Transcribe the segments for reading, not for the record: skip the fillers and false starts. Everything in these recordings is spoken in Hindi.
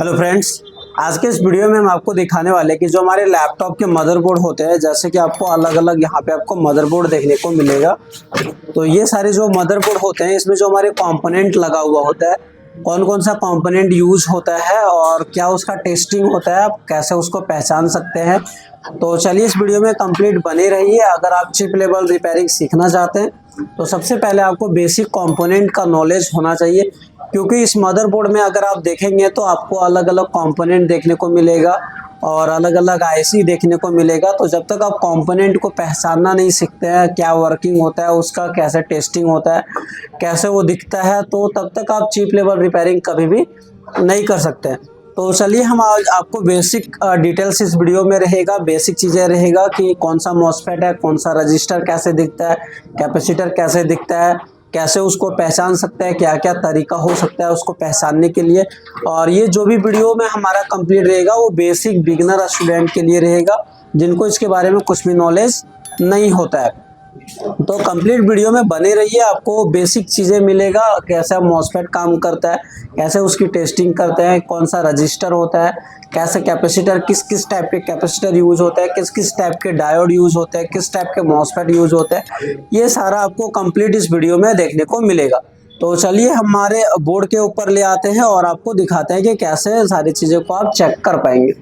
हेलो फ्रेंड्स, आज के इस वीडियो में हम आपको दिखाने वाले कि जो हमारे लैपटॉप के मदरबोर्ड होते हैं, जैसे कि आपको अलग अलग यहाँ पे आपको मदरबोर्ड देखने को मिलेगा। तो ये सारे जो मदरबोर्ड होते हैं, इसमें जो हमारे कंपोनेंट लगा हुआ होता है, कौन कौन सा कंपोनेंट यूज होता है और क्या उसका टेस्टिंग होता है, आप कैसे उसको पहचान सकते हैं। तो चलिए इस वीडियो में कंप्लीट बने रहिए। अगर आप चिप लेवल रिपेयरिंग सीखना चाहते हैं तो सबसे पहले आपको बेसिक कंपोनेंट का नॉलेज होना चाहिए, क्योंकि इस मदरबोर्ड में अगर आप देखेंगे तो आपको अलग अलग कंपोनेंट देखने को मिलेगा और अलग अलग आईसी देखने को मिलेगा। तो जब तक आप कंपोनेंट को पहचानना नहीं सीखते हैं, क्या वर्किंग होता है उसका, कैसे टेस्टिंग होता है, कैसे वो दिखता है, तो तब तक आप चिप लेवल रिपेयरिंग कभी भी नहीं कर सकते। तो चलिए हम आज आपको बेसिक डिटेल्स इस वीडियो में रहेगा, बेसिक चीज़ें रहेगा कि कौन सा मॉसफेट है, कौन सा रजिस्टर कैसे दिखता है, कैपेसिटर कैसे दिखता है, कैसे उसको पहचान सकते हैं, क्या क्या तरीका हो सकता है उसको पहचानने के लिए। और ये जो भी वीडियो में हमारा कंप्लीट रहेगा वो बेसिक बिगिनर स्टूडेंट के लिए रहेगा, जिनको इसके बारे में कुछ भी नॉलेज नहीं होता है। तो कंप्लीट वीडियो में बने रहिए, आपको बेसिक चीज़ें मिलेगा, कैसे मॉसफेट काम करता है, कैसे उसकी टेस्टिंग करते हैं, कौन सा रजिस्टर होता है, कैसे कैपेसिटर, किस किस टाइप के कैपेसिटर यूज होता है, किस किस टाइप के डायोड यूज होते हैं, किस टाइप के मॉसफेट यूज होते हैं, ये सारा आपको कंप्लीट इस वीडियो में देखने को मिलेगा। तो चलिए हमारे बोर्ड के ऊपर ले आते हैं और आपको दिखाते हैं कि कैसे सारी चीज़ों को आप चेक कर पाएंगे।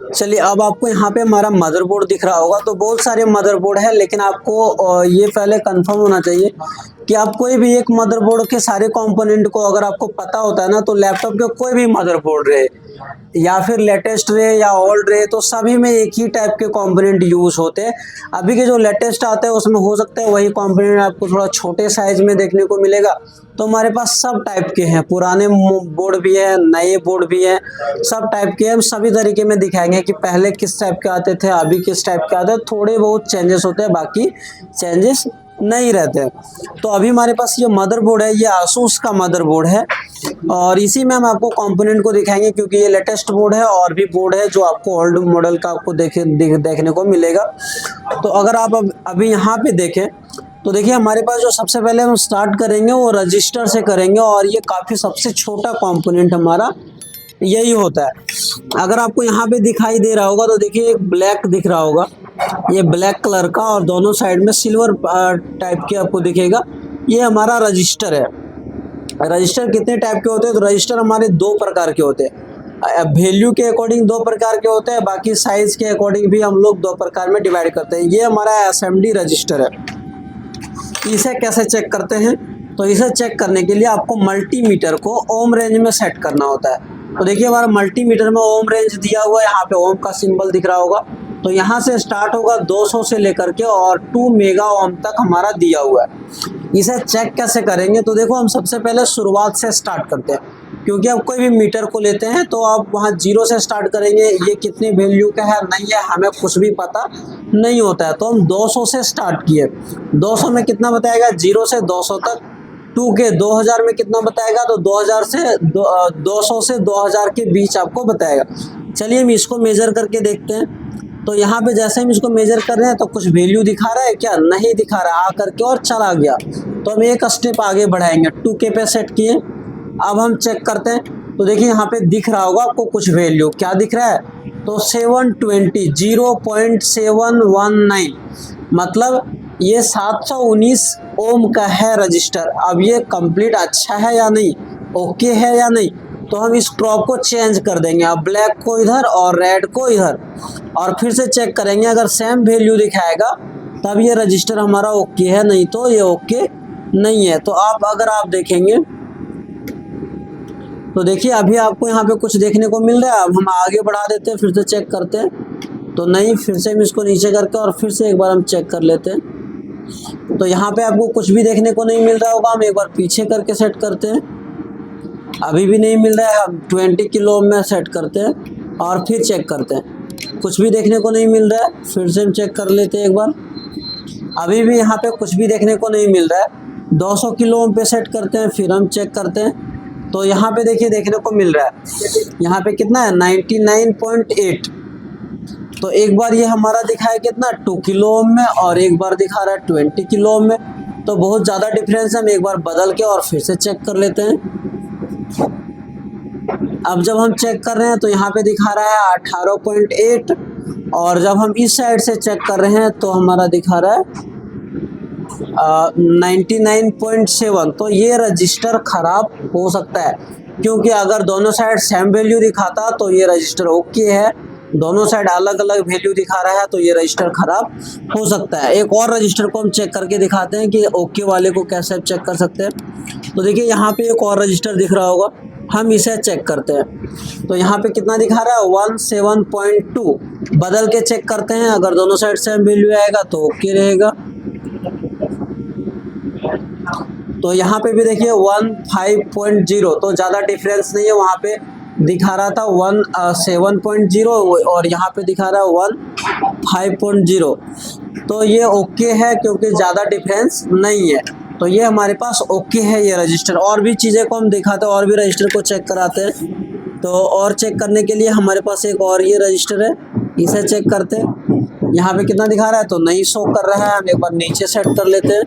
चलिए अब आपको यहाँ पे हमारा मदरबोर्ड दिख रहा होगा। तो बहुत सारे मदरबोर्ड है, लेकिन आपको ये पहले कंफर्म होना चाहिए कि आप कोई भी एक मदरबोर्ड के सारे कंपोनेंट को अगर आपको पता होता है ना, तो लैपटॉप के कोई भी मदरबोर्ड रहे या फिर लेटेस्ट रहे या ओल्ड रहे, तो सभी में एक ही टाइप के कंपोनेंट यूज होते हैं। अभी के जो लेटेस्ट आते हैं उसमें हो सकता है वही कंपोनेंट आपको थोड़ा छोटे साइज में देखने को मिलेगा। तो हमारे पास सब टाइप के हैं, पुराने बोर्ड भी है, नए बोर्ड भी है, सब टाइप के हम सभी तरीके में दिखाएंगे कि पहले किस टाइप के आते थे, अभी किस टाइप के आते हैं। थोड़े बहुत चेंजेस होते हैं, बाकी चेंजेस नहीं रहते। तो अभी हमारे पास ये मदरबोर्ड है, ये आसूस का मदरबोर्ड है और इसी में हम आपको कंपोनेंट को दिखाएंगे, क्योंकि ये लेटेस्ट बोर्ड है और भी बोर्ड है जो आपको ओल्ड मॉडल का आपको देखने को मिलेगा। तो अगर आप अभी यहाँ पे देखें तो देखिए हमारे पास जो सबसे पहले हम स्टार्ट करेंगे वो रजिस्टर से करेंगे, और ये काफ़ी सबसे छोटा कंपोनेंट हमारा यही होता है। अगर आपको यहाँ पे दिखाई दे रहा होगा तो देखिए एक ब्लैक दिख रहा होगा, ये ब्लैक कलर का, और दोनों साइड में सिल्वर टाइप के आपको दिखेगा, ये हमारा रजिस्टर है। रजिस्टर कितने टाइप के होते हैं? तो रजिस्टर हमारे दो प्रकार के होते हैं, वैल्यू के अकॉर्डिंग दो प्रकार के होते हैं, बाकी साइज के अकॉर्डिंग भी हम लोग दो प्रकार में डिवाइड करते हैं। ये हमारा एसएमडी रजिस्टर है। इसे कैसे चेक करते हैं? तो इसे चेक करने के लिए आपको मल्टीमीटर को ओम रेंज में सेट करना होता है। तो देखिए हमारा मल्टीमीटर में ओम रेंज दिया हुआ है, यहाँ पे ओम का सिंबल दिख रहा होगा। तो यहाँ से स्टार्ट होगा 200 से लेकर के और 2 मेगा ओम तक हमारा दिया हुआ है। इसे चेक कैसे करेंगे? तो देखो हम सबसे पहले शुरुआत से स्टार्ट करते हैं, क्योंकि आप कोई भी मीटर को लेते हैं तो आप वहाँ 0 से स्टार्ट करेंगे। ये कितनी वैल्यू का है नहीं है हमें कुछ भी पता नहीं होता है, तो हम 200 से स्टार्ट किए। 200 में कितना बताएगा? 0 से 200 तक। 2 के 2000 में कितना बताएगा? तो 2000 से 200 से 2000 के बीच आपको बताएगा। चलिए हम इसको मेजर करके देखते हैं। तो यहाँ पे जैसे हम इसको मेजर कर रहे हैं तो कुछ वैल्यू दिखा रहा है क्या? नहीं दिखा रहा है, आ करके और चला गया। तो हम एक स्टेप आगे बढ़ाएंगे, 2K पे सेट किए। अब हम चेक करते हैं तो देखिए यहाँ पे दिख रहा होगा आपको कुछ वैल्यू, क्या दिख रहा है? तो 720 0.719, मतलब ये 719 ओम का है रजिस्टर। अब ये कंप्लीट अच्छा है या नहीं, ओके है या नहीं? तो हम इस क्रॉप को चेंज कर देंगे, अब ब्लैक को इधर और रेड को इधर, और फिर से चेक करेंगे। अगर सेम वैल्यू दिखाएगा तब ये रजिस्टर हमारा ओके है, नहीं तो ये ओके नहीं है। तो अगर आप देखेंगे तो देखिए अभी आपको यहाँ पे कुछ देखने को मिल रहा है। अब हम आगे बढ़ा देते हैं, फिर से चेक करते हैं। तो नहीं, फिर से हम इसको नीचे करके और फिर से एक बार हम चेक कर लेते हैं। तो यहाँ पे आपको कुछ भी देखने को नहीं मिल रहा होगा। हम एक बार पीछे करके सेट करते हैं, अभी भी नहीं मिल रहा है। हम 20 किलो में सेट करते हैं और फिर चेक करते हैं, कुछ भी देखने को नहीं मिल रहा है। फिर से हम चेक कर लेते हैं एक बार, अभी भी यहाँ पे कुछ भी देखने को नहीं मिल रहा है। 200 किलो ओम पे सेट करते हैं, फिर हम चेक करते हैं। तो यहाँ पे देखिए देखने को मिल रहा है, यहाँ पे कितना है? 99.8। तो एक बार ये हमारा दिखा है कितना? 2 किलो ओम में, और एक बार दिखा रहा है 20 किलो ओम में। तो बहुत ज़्यादा डिफरेंस है। हम एक बार बदल के और फिर से चेक कर लेते हैं। अब जब हम चेक कर रहे हैं तो यहाँ पे दिखा रहा है 18.8 और जब हम इस साइड से चेक कर रहे हैं तो हमारा दिखा रहा है 99.7। तो ये रजिस्टर ख़राब हो सकता है, क्योंकि अगर दोनों साइड सेम वैल्यू दिखाता तो ये रजिस्टर ओके है, दोनों साइड अलग अलग वैल्यू दिखा रहा है तो ये रजिस्टर ख़राब हो सकता है। एक और रजिस्टर को हम चेक करके दिखाते हैं कि ओके वाले को कैसे चेक कर सकते हैं। तो देखिए यहाँ पे एक और रजिस्टर दिख रहा होगा, हम इसे चेक करते हैं। तो यहाँ पे कितना दिखा रहा है 17.2। बदल के चेक करते हैं, अगर दोनों साइड सेम वैल्यू आएगा तो ओके रहेगा। तो यहाँ पे भी देखिए 15.0, तो ज़्यादा डिफरेंस नहीं है, वहाँ पे दिखा रहा था 17.0 और यहाँ पे दिखा रहा है 15.0। तो ये ओके है क्योंकि ज़्यादा डिफरेंस नहीं है। तो ये हमारे पास ओके है ये रजिस्टर। और भी चीज़ें को हम दिखाते हैं, और भी रजिस्टर को चेक कराते हैं। तो और चेक करने के लिए हमारे पास एक और ये रजिस्टर है, इसे चेक करते हैं। यहाँ पे कितना दिखा रहा है तो नहीं शो कर रहा है, हम एक बार नीचे सेट कर लेते हैं।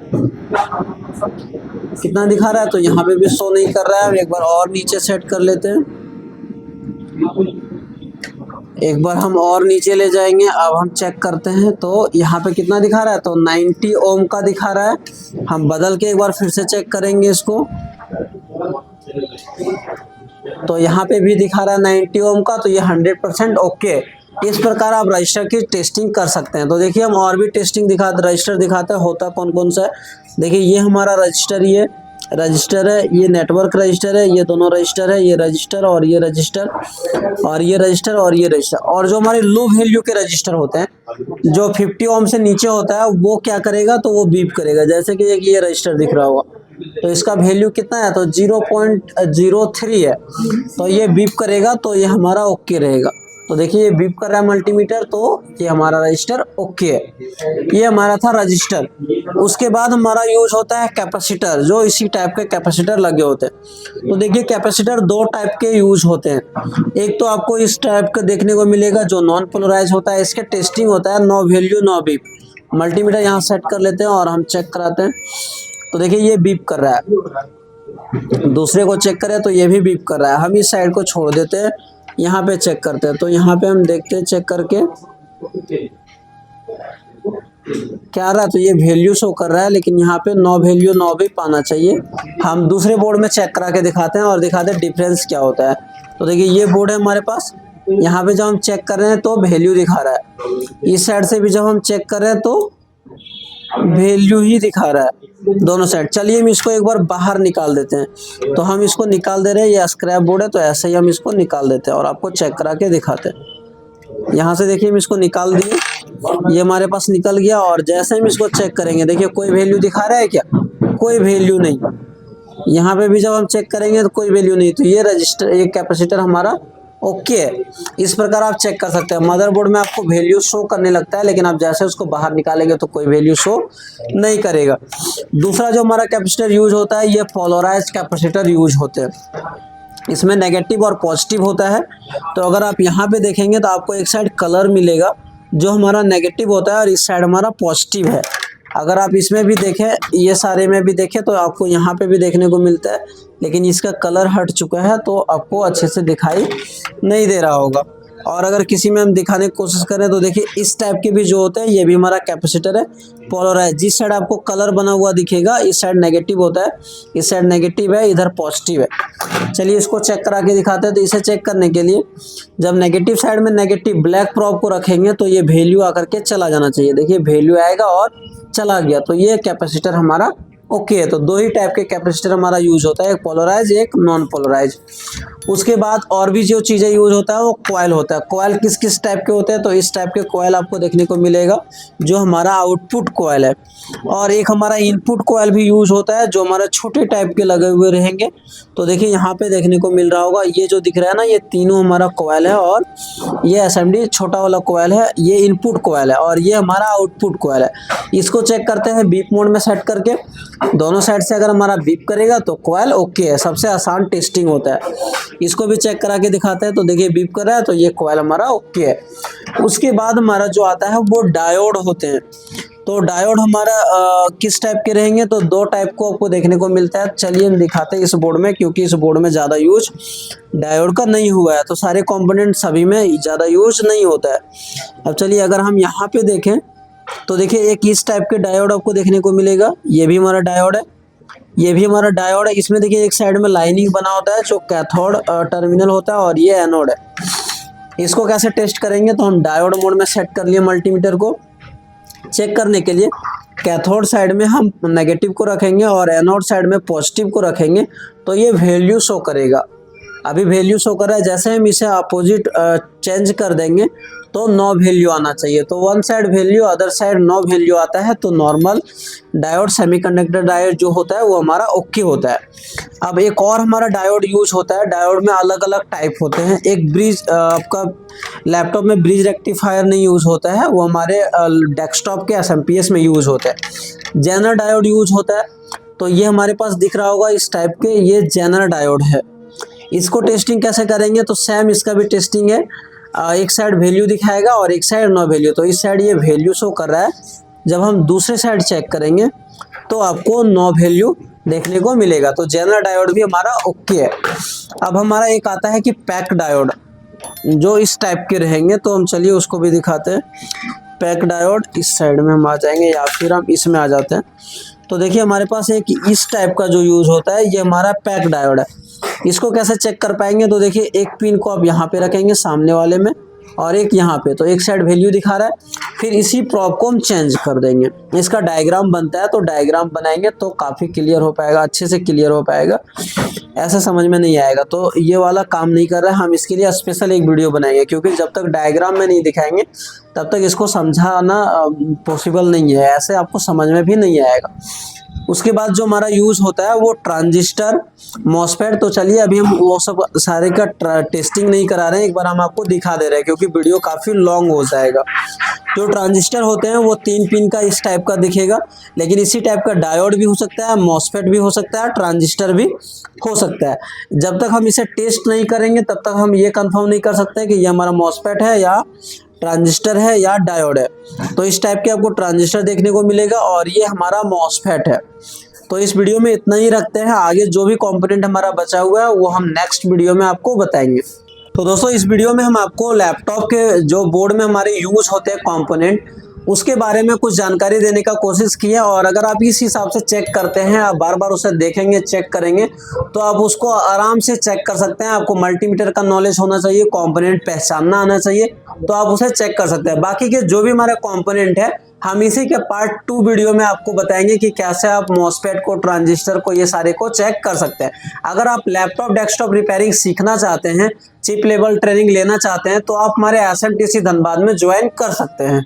कितना दिखा रहा है तो यहाँ पे भी शो नहीं कर रहा है, हम एक बार और नीचे सेट कर लेते हैं। एक बार हम और नीचे ले जाएंगे। अब हम चेक करते हैं तो यहाँ पे कितना दिखा रहा है तो 90 ओम का दिखा रहा है। हम बदल के एक बार फिर से चेक करेंगे इसको, तो यहाँ पे भी दिखा रहा है 90 ओम का, तो ये 100% ओके। इस प्रकार आप रजिस्टर की टेस्टिंग कर सकते हैं। तो देखिए हम और भी टेस्टिंग रजिस्टर दिखाते हैं, होता कौन कौन सा है। देखिए ये हमारा रजिस्टर, ये रजिस्टर है, ये नेटवर्क रजिस्टर है, ये दोनों रजिस्टर है, ये रजिस्टर और ये रजिस्टर और ये रजिस्टर और ये रजिस्टर। और जो हमारे लो वैल्यू के रजिस्टर होते हैं, जो 50 ओम से नीचे होता है, वो क्या करेगा तो वो बीप करेगा। जैसे कि ये रजिस्टर दिख रहा होगा, तो इसका वैल्यू कितना है तो 0.03 है, तो ये बीप करेगा, तो ये हमारा ओके रहेगा। तो देखिए ये बीप कर रहा है मल्टीमीटर, तो ये हमारा रजिस्टर ओके है। ये हमारा था रजिस्टर। उसके बाद हमारा यूज होता है कैपेसिटर, जो इसी टाइप के कैपेसिटर लगे होते हैं। तो देखिए कैपेसिटर दो टाइप के यूज होते हैं। एक तो आपको इस टाइप का देखने को मिलेगा जो नॉन पोलराइज होता है, इसके टेस्टिंग होता है no value no beep. Multimeter यहाँ सेट कर लेते हैं और हम चेक कराते हैं। तो देखिए ये बीप कर रहा है, दूसरे को चेक करें तो ये भी बीप कर रहा है। हम इस साइड को छोड़ देते हैं, यहाँ पे चेक करते हैं। तो यहाँ पे हम देखते हैं चेक करके क्या आ रहा है, तो ये वैल्यू शो कर रहा है, लेकिन यहाँ पे नो वैल्यू नो भी पाना चाहिए। हम दूसरे बोर्ड में चेक करा के दिखाते हैं और दिखाते हैं डिफरेंस क्या होता है। तो देखिए ये बोर्ड है हमारे पास, यहाँ पे जब हम चेक कर रहे हैं तो वैल्यू दिखा रहा है, इस साइड से भी जब हम चेक कर रहे हैं तो वैल्यू ही दिखा रहा है दोनों साइड। चलिए हम इसको एक बार बाहर निकाल देते हैं। तो हम इसको निकाल दे रहे हैं, ये स्क्रैप बोर्ड है, तो ऐसे ही हम इसको निकाल देते हैं और आपको चेक करा के दिखाते हैं। यहाँ से देखिए हम इसको निकाल दिए, ये हमारे पास निकल गया। और जैसे हम इसको चेक करेंगे, देखिए कोई वैल्यू दिखा रहा है क्या, कोई वैल्यू नहीं। यहाँ पे भी जब हम चेक करेंगे तो कोई वैल्यू नहीं। तो ये रजिस्टर, ये कैपेसिटर हमारा ओके है। इस प्रकार आप चेक कर सकते हैं। मदरबोर्ड में आपको वैल्यू शो करने लगता है, लेकिन आप जैसे उसको बाहर निकालेंगे तो कोई वैल्यू शो नहीं करेगा। दूसरा जो हमारा कैपेसिटर यूज होता है, ये पोलराइज्ड कैपेसिटर यूज होते हैं। इसमें नेगेटिव और पॉजिटिव होता है। तो अगर आप यहाँ पे देखेंगे तो आपको एक साइड कलर मिलेगा जो हमारा नेगेटिव होता है और इस साइड हमारा पॉजिटिव है। अगर आप इसमें भी देखें, ये सारे में भी देखें, तो आपको यहाँ पे भी देखने को मिलता है, लेकिन इसका कलर हट चुका है तो आपको अच्छे से दिखाई नहीं दे रहा होगा। और अगर किसी में हम दिखाने की कोशिश करें तो देखिए इस टाइप के भी जो होते हैं, ये भी हमारा कैपेसिटर है पोलराइज। जिस साइड आपको कलर बना हुआ दिखेगा, इस साइड नेगेटिव होता है, इस साइड नेगेटिव है, इधर पॉजिटिव है। चलिए इसको चेक करा के दिखाते हैं। तो इसे चेक करने के लिए जब नेगेटिव साइड में नेगेटिव ब्लैक प्रोब को रखेंगे तो ये वैल्यू आकर के चला जाना चाहिए। देखिए वैल्यू आएगा और चला गया, तो ये कैपेसिटर हमारा ओके है। तो दो ही टाइप के कैपेसिटर हमारा यूज होता है, एक पोलराइज एक नॉन पोलराइज। उसके बाद और भी जो चीज़ें यूज होता है वो कॉइल होता है। कॉइल किस किस टाइप के होते हैं, तो इस टाइप के कॉइल आपको देखने को मिलेगा जो हमारा आउटपुट कॉइल है। और एक हमारा इनपुट कॉइल भी यूज होता है जो हमारे छोटे टाइप के लगे हुए रहेंगे। तो देखिए यहाँ पे देखने को मिल रहा होगा, ये जो दिख रहा है ना, ये तीनों हमारा कॉइल है। और ये एसएमडी छोटा वाला कॉइल है, ये इनपुट कॉइल है और ये हमारा आउटपुट कॉइल है। इसको चेक करते हैं बीप मोड में सेट करके। दोनों साइड से अगर हमारा बीप करेगा तो कॉइल ओके है, सबसे आसान टेस्टिंग होता है। इसको भी चेक करा के दिखाते हैं। तो देखिए बीप कर रहा है तो ये कॉइल हमारा ओके है। उसके बाद हमारा जो आता है वो डायोड होते हैं। तो डायोड हमारा किस टाइप के रहेंगे, तो दो टाइप को आपको देखने को मिलता है। चलिए हम दिखाते हैं इस बोर्ड में, क्योंकि इस बोर्ड में ज़्यादा यूज डायोड का नहीं हुआ है, तो सारे कंपोनेंट सभी में ज़्यादा यूज नहीं होता है। अब चलिए अगर हम यहाँ पे देखें तो देखिए एक इस टाइप के डायोड आपको देखने को मिलेगा। ये भी हमारा डायोड है, ये भी हमारा डायोड है। इसमें देखिए एक साइड में लाइनिंग बना होता है जो कैथोड टर्मिनल होता है, और ये एनोड है। इसको कैसे टेस्ट करेंगे, तो हम डायोड मोड में सेट कर लिए मल्टीमीटर को। चेक करने के लिए कैथोड साइड में हम नेगेटिव को रखेंगे और एनोड साइड में पॉजिटिव को रखेंगे, तो ये वैल्यू शो करेगा। अभी वैल्यू शो कर रहा है, जैसे हम इसे अपोजिट चेंज कर देंगे तो नो वैल्यू आना चाहिए। तो one side value, other side no value आता है, तो नॉर्मल डायोड सेमीकंडक्टर डायोड जो होता है वो हमारा ओके होता है। अब एक और हमारा डायोड यूज होता है। डायोड में अलग अलग टाइप होते हैं। एक ब्रिज, आपका लैपटॉप में ब्रिज रेक्टिफायर नहीं यूज होता है, वो हमारे डेस्कटॉप के एसएमपीएस में यूज होता है। जेनर डायोड यूज होता है, तो ये हमारे पास दिख रहा होगा इस टाइप के, ये जेनर डायोड है। इसको टेस्टिंग कैसे करेंगे, तो सेम इसका भी टेस्टिंग है। एक साइड वैल्यू दिखाएगा और एक साइड नो वैल्यू। तो इस साइड ये वैल्यू शो कर रहा है, जब हम दूसरे साइड चेक करेंगे तो आपको नो वैल्यू देखने को मिलेगा। तो जेनरल डायोड भी हमारा ओके है। अब हमारा एक आता है कि पैक डायोड, जो इस टाइप के रहेंगे, तो हम चलिए उसको भी दिखाते हैं। पैक डायोड इस साइड में हम आ जाएंगे या फिर हम इसमें आ जाते हैं। तो देखिए हमारे पास एक इस टाइप का जो यूज होता है, ये हमारा पैक डायोड है। इसको कैसे चेक कर पाएंगे, तो देखिए एक पिन को आप यहाँ पे रखेंगे सामने वाले में और एक यहाँ पे, तो एक साइड वैल्यू दिखा रहा है। फिर इसी प्रोब को हम चेंज कर देंगे। इसका डायग्राम बनता है, तो डायग्राम बनाएंगे तो काफ़ी क्लियर हो पाएगा, अच्छे से क्लियर हो पाएगा। ऐसा समझ में नहीं आएगा तो ये वाला काम नहीं कर रहा है। हम इसके लिए स्पेशल एक वीडियो बनाएंगे, क्योंकि जब तक डायग्राम में नहीं दिखाएंगे तब तक इसको समझाना पॉसिबल नहीं है, ऐसे आपको समझ में भी नहीं आएगा। उसके बाद जो हमारा यूज होता है वो ट्रांजिस्टर, मॉसफेट। तो चलिए अभी हम वो सब सारे का टेस्टिंग नहीं करा रहे हैं, एक बार हम आपको दिखा दे रहे हैं, क्योंकि वीडियो काफ़ी लॉन्ग हो जाएगा। जो ट्रांजिस्टर होते हैं वो 3 पिन का इस टाइप का दिखेगा, लेकिन इसी टाइप का डायोड भी हो सकता है, मॉसफेट भी हो सकता है, ट्रांजिस्टर भी हो सकता है। जब तक हम इसे टेस्ट नहीं करेंगे तब तक हम ये कंफर्म नहीं कर सकते कि ये हमारा मॉसफेट है या ट्रांजिस्टर है या डायोड है। तो इस टाइप के आपको ट्रांजिस्टर देखने को मिलेगा और ये हमारा मॉसफेट है। तो इस वीडियो में इतना ही रखते हैं, आगे जो भी कंपोनेंट हमारा बचा हुआ है वो हम नेक्स्ट वीडियो में आपको बताएंगे। तो दोस्तों इस वीडियो में हम आपको लैपटॉप के जो बोर्ड में हमारे यूज होते हैं कंपोनेंट, उसके बारे में कुछ जानकारी देने का कोशिश की है। और अगर आप इस हिसाब से चेक करते हैं, आप बार बार उसे देखेंगे, चेक करेंगे, तो आप उसको आराम से चेक कर सकते हैं। आपको मल्टीमीटर का नॉलेज होना चाहिए, कंपोनेंट पहचानना आना चाहिए, तो आप उसे चेक कर सकते हैं। बाकी के जो भी हमारे कंपोनेंट है, हम इसी के पार्ट 2 वीडियो में आपको बताएंगे कि कैसे आप मॉसफेट को, ट्रांजिस्टर को, ये सारे को चेक कर सकते हैं। अगर आप लैपटॉप डेस्कटॉप रिपेयरिंग सीखना चाहते हैं, चिप लेवल ट्रेनिंग लेना चाहते हैं, तो आप हमारे SMTC धनबाद में ज्वाइन कर सकते हैं।